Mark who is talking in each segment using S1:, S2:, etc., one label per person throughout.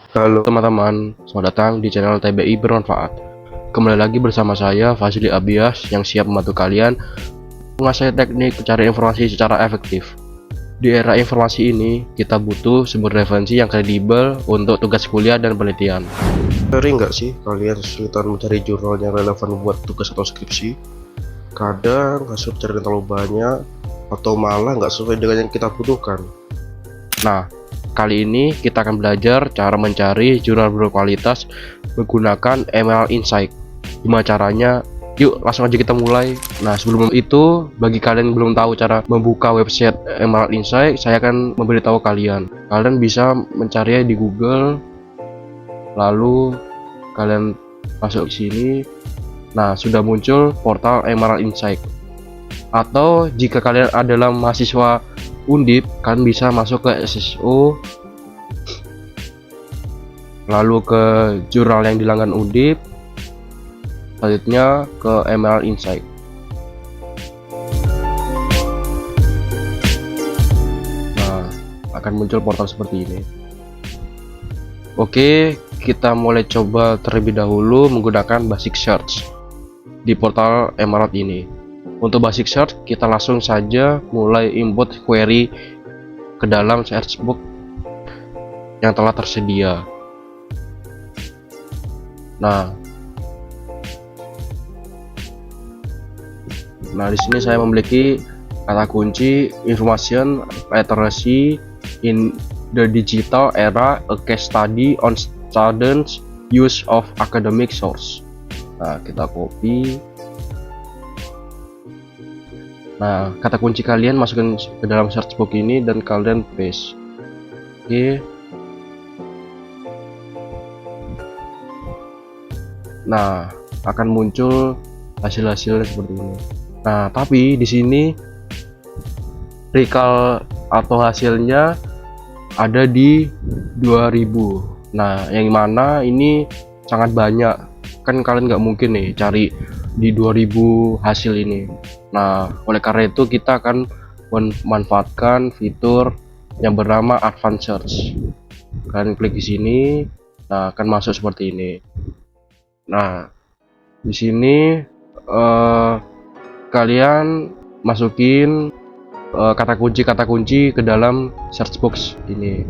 S1: Halo teman-teman, selamat datang di channel TBI Bermanfaat. Kembali lagi bersama saya Fazli Abias yang siap membantu kalian menguasai teknik mencari informasi secara efektif. Di era informasi ini, kita butuh sumber referensi yang kredibel untuk tugas kuliah dan penelitian. Sering nggak sih kalian kesulitan mencari jurnal yang relevan buat tugas atau skripsi? Kadang hasil pencarian terlalu banyak atau malah nggak sesuai dengan yang kita butuhkan. Nah, kali ini kita akan belajar cara mencari jurnal berkualitas menggunakan Emerald Insight. Gimana caranya? Yuk langsung aja kita mulai. Nah, sebelum itu, bagi kalian yang belum tahu cara membuka website Emerald Insight, saya akan memberitahu kalian. Kalian bisa mencari di Google, lalu kalian masuk ke sini. Nah, sudah muncul portal Emerald Insight. Atau jika kalian adalah mahasiswa Undip, kalian bisa masuk ke SSO, lalu ke jurnal yang di langgan Undip, selanjutnya ke Emerald Insight. Nah, akan muncul portal seperti ini. Oke, kita mulai coba terlebih dahulu menggunakan basic search di portal Emerald ini. Untuk basic search, kita langsung saja mulai input query ke dalam search box yang telah tersedia. Nah, di sini saya memiliki kata kunci information literacy in the digital era, a case study on students use of academic source. Nah, kita copy. Nah, kata kunci kalian masukin ke dalam search box ini dan kalian paste. Oke. Nah, akan muncul hasil-hasilnya seperti ini. Nah, tapi di sini recall atau hasilnya ada di 2000. Nah, yang mana ini sangat banyak. Kan kalian nggak mungkin nih cari di 2000 hasil ini. Nah, oleh karena itu kita akan memanfaatkan fitur yang bernama Advanced Search. Kalian klik di sini, nah akan masuk seperti ini. Nah, di sini kalian masukin kata kunci ke dalam search box ini.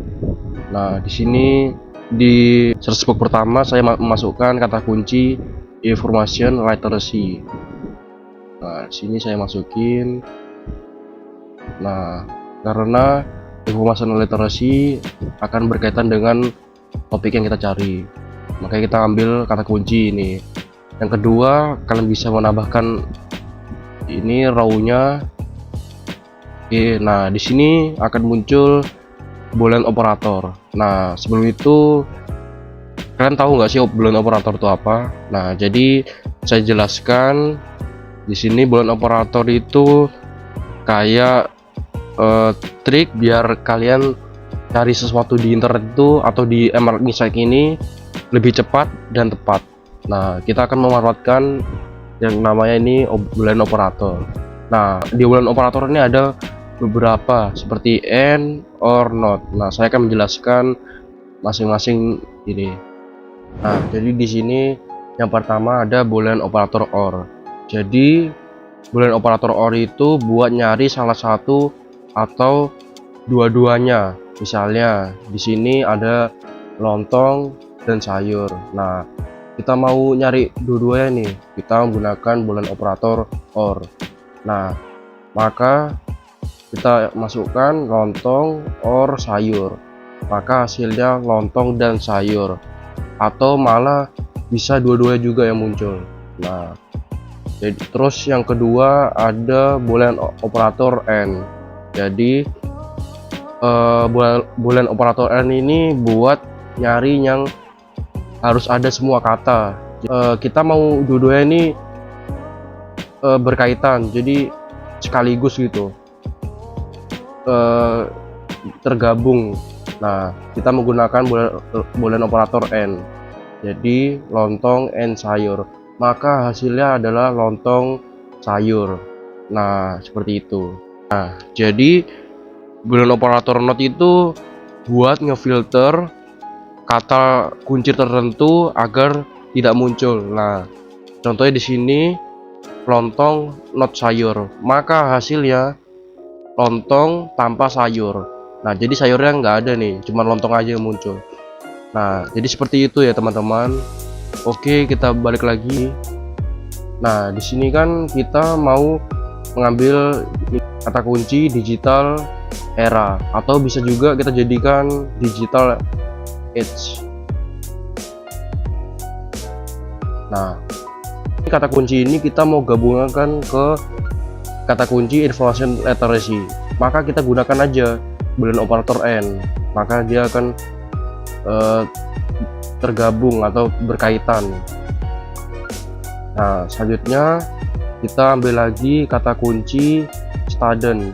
S1: Nah, di sini di search box pertama saya memasukkan kata kunci information literacy. Nah, sini saya masukin. Nah, karena information literacy akan berkaitan dengan topik yang kita cari, makanya kita ambil kata kunci ini. Yang kedua, kalian bisa menambahkan ini row-nya. Oke, nah di sini akan muncul boolean operator. Nah, sebelum itu kalian tahu nggak sih boolean operator itu apa? Nah, jadi saya jelaskan. Di sini boolean operator itu kayak trik biar kalian cari sesuatu di internet itu atau di Emerald Insight ini lebih cepat dan tepat. Nah, kita akan memanfaatkan yang namanya ini boolean operator. Nah, di boolean operator ini ada beberapa seperti and, or, not. Nah, saya akan menjelaskan masing-masing ini. Nah, jadi di sini yang pertama ada boolean operator or. Jadi boolean operator or itu buat nyari salah satu atau dua-duanya. Misalnya di sini ada lontong dan sayur. Nah, kita mau nyari dua-duanya nih, kita menggunakan boolean operator or. Nah, maka kita masukkan lontong or sayur, maka hasilnya lontong dan sayur, atau malah bisa dua-duanya juga yang muncul. Nah, jadi terus yang kedua ada boolean operator and. Jadi boolean operator and ini buat nyari yang harus ada semua kata. Kita mau dua-duanya ini berkaitan, jadi sekaligus gitu, tergabung. Nah, kita menggunakan boolean operator and. Jadi lontong and sayur, maka hasilnya adalah lontong sayur. Nah, seperti itu. Nah, jadi boolean operator not itu buat ngefilter kata kunci tertentu agar tidak muncul. Nah, contohnya di sini lontong not sayur, maka hasilnya lontong tanpa sayur. Nah, jadi sayurnya nggak ada nih, cuma lontong aja yang muncul. Nah, jadi seperti itu ya teman-teman. Oke, kita balik lagi. Nah, di sini kan kita mau mengambil kata kunci digital era, atau bisa juga kita jadikan digital age. Nah, kata kunci ini kita mau gabungkan ke kata kunci information literacy, maka kita gunakan aja boolean operator n, maka dia akan tergabung atau berkaitan. Nah, selanjutnya kita ambil lagi kata kunci student,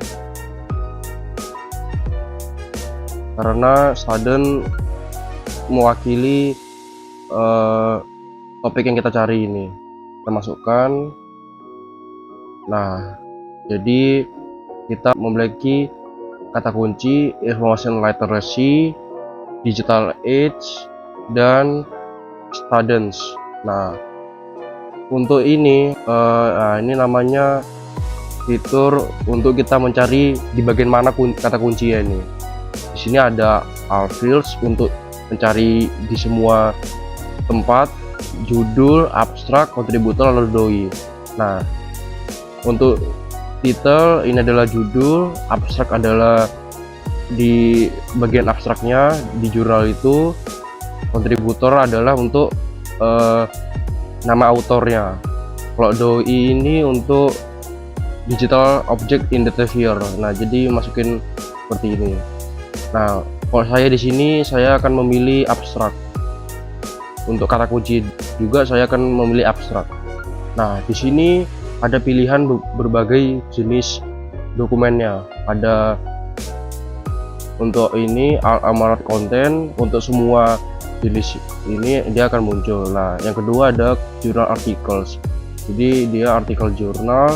S1: karena student mewakili topik yang kita cari ini. Kita masukkan. Nah, jadi kita memiliki kata kunci information literacy, digital age, dan students. Nah, untuk ini ini namanya fitur untuk kita mencari di bagian mana kata kunci ini. Di sini ada all fields untuk mencari di semua tempat, judul, abstrak, kontributor, lalu doi. Nah, untuk title ini adalah judul, abstrak adalah di bagian abstraknya di jurnal itu, kontributor adalah untuk nama autornya. Kalau doi ini untuk digital object identifier. Nah, jadi masukin seperti ini. Nah, kalau saya di sini saya akan memilih abstrak. Untuk kata kunci juga saya akan memilih abstrak. Nah, di sini ada pilihan berbagai jenis dokumennya. Ada untuk ini amarat konten, untuk semua jenis ini dia akan muncul. Nah, yang kedua ada journal articles. Jadi dia artikel jurnal,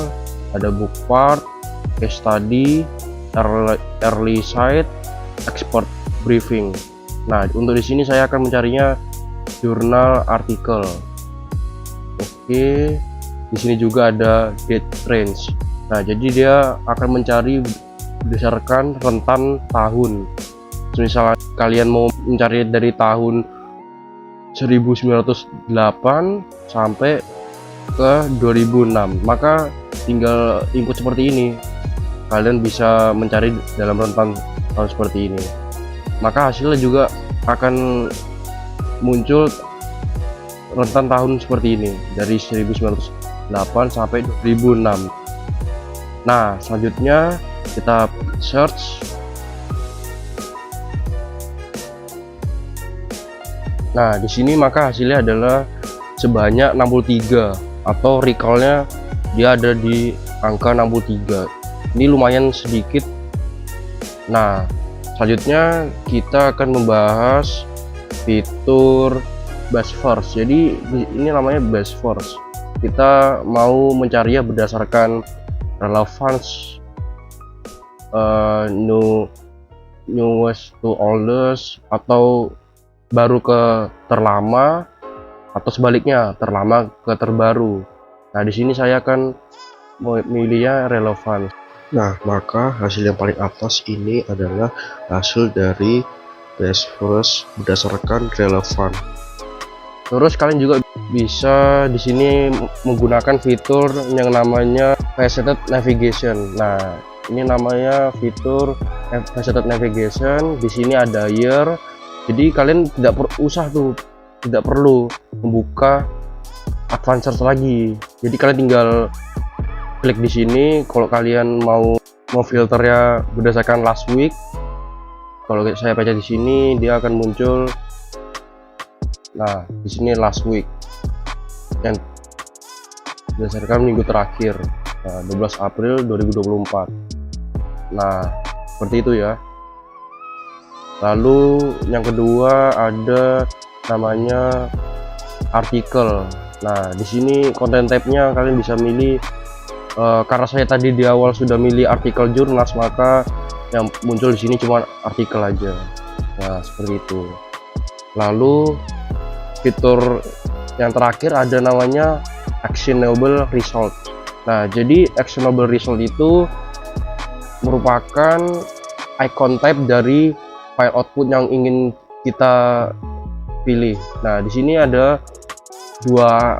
S1: ada book part, case study, early site, expert briefing. Nah, untuk di sini saya akan mencarinya jurnal artikel. Oke, di sini juga ada date range. Nah, jadi dia akan mencari berdasarkan rentan tahun. Misalnya kalian mau mencari dari tahun 1908 sampai ke 2006, maka tinggal input seperti ini. Kalian bisa mencari dalam rentan tahun seperti ini. Maka hasilnya juga akan muncul rentan tahun seperti ini dari 1908 sampai 2006. Nah, selanjutnya kita search. Nah, di sini maka hasilnya adalah sebanyak 63, atau recall-nya dia ada di angka 63. Ini lumayan sedikit. Nah, selanjutnya kita akan membahas fitur base first. Jadi ini namanya base first. Kita mau mencarinya berdasarkan relevance, newest to oldest, atau baru ke terlama, atau sebaliknya terlama ke terbaru. Nah, di sini saya akan memilihnya relevance.
S2: Nah, maka hasil yang paling atas ini adalah hasil dari base first berdasarkan relevan.
S1: Terus kalian juga bisa di sini menggunakan fitur yang namanya faceted navigation. Nah, ini namanya fitur faceted navigation. Di sini ada year. Jadi kalian tidak perlu membuka advanced search lagi. Jadi kalian tinggal klik di sini. Kalau kalian mau filternya berdasarkan last week, kalau saya baca di sini dia akan muncul. Nah, di sini last week yang berdasarkan minggu terakhir, 12 April 2024. Nah, seperti itu ya. Lalu yang kedua ada namanya artikel. Nah, di sini konten tab-nya kalian bisa milih. Karena saya tadi di awal sudah milih artikel jurnals, maka yang muncul di sini cuma artikel aja. Nah, seperti itu. Lalu fitur yang terakhir ada namanya actionable result. Nah, jadi actionable result itu merupakan icon type dari file output yang ingin kita pilih. Nah, di sini ada dua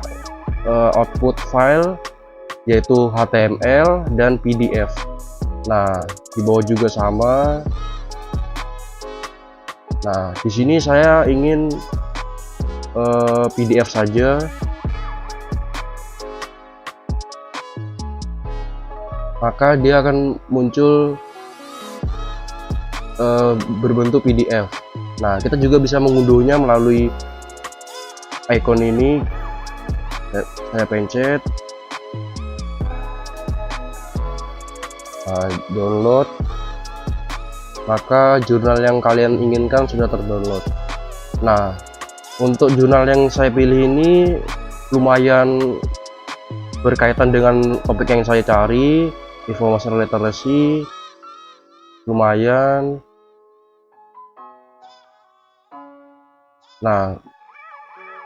S1: output file, yaitu HTML dan PDF. Nah, di bawah juga sama. Nah, di sini saya ingin PDF saja. Maka dia akan muncul berbentuk PDF. Nah, kita juga bisa mengunduhnya melalui icon ini. Saya pencet, download, maka jurnal yang kalian inginkan sudah terdownload. Nah, untuk jurnal yang saya pilih ini lumayan berkaitan dengan topik yang saya cari, information literacy, lumayan. Nah,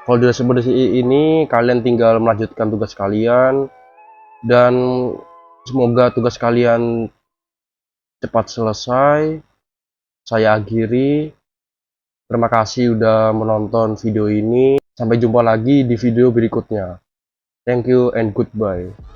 S1: kalau sudah seperti ini, kalian tinggal melanjutkan tugas kalian, dan semoga tugas kalian cepat selesai. Saya akhiri. Terima kasih sudah menonton video ini. Sampai jumpa lagi di video berikutnya. Thank you and goodbye.